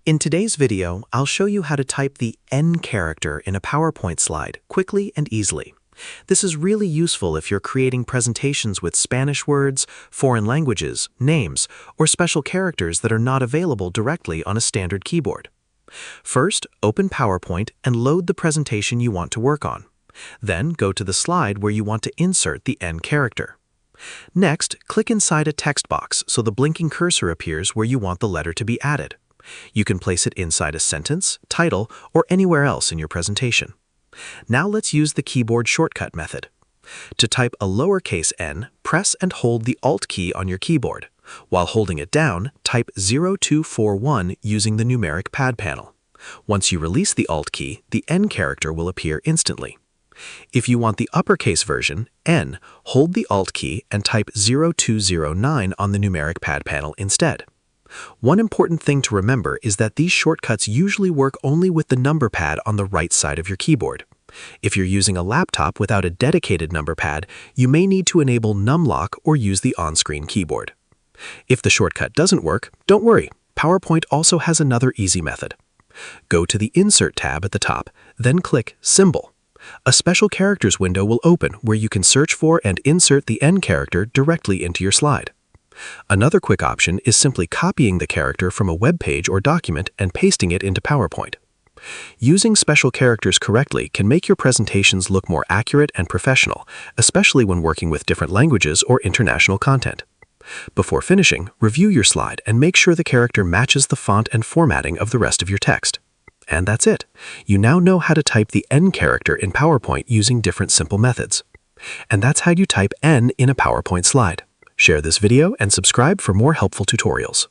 In today's video, I'll show you how to type the N character in a PowerPoint slide quickly and easily. This is really useful if you're creating presentations with Spanish words, foreign languages, names, or special characters that are not available directly on a standard keyboard. First, open PowerPoint and load the presentation you want to work on. Then go to the slide where you want to insert the N character. Next, click inside a text box so the blinking cursor appears where you want the letter to be added. You can place it inside a sentence, title, or anywhere else in your presentation. Now let's use the keyboard shortcut method. To type a lowercase n, press and hold the Alt key on your keyboard. While holding it down, type 0241 using the numeric pad panel. Once you release the Alt key, the N character will appear instantly. If you want the uppercase version, N, hold the Alt key and type 0209 on the numeric pad panel instead. One important thing to remember is that these shortcuts usually work only with the number pad on the right side of your keyboard. If you're using a laptop without a dedicated number pad, you may need to enable numlock or use the on-screen keyboard. If the shortcut doesn't work, don't worry. PowerPoint also has another easy method. Go to the Insert tab at the top, then click Symbol. A special characters window will open where you can search for and insert the N character directly into your slide. Another quick option is simply copying the character from a web page or document and pasting it into PowerPoint. Using special characters correctly can make your presentations look more accurate and professional, especially when working with different languages or international content. Before finishing, review your slide and make sure the character matches the font and formatting of the rest of your text. And that's it. You now know how to type the N character in PowerPoint using different simple methods. And that's how you type N in a PowerPoint slide. Share this video and subscribe for more helpful tutorials.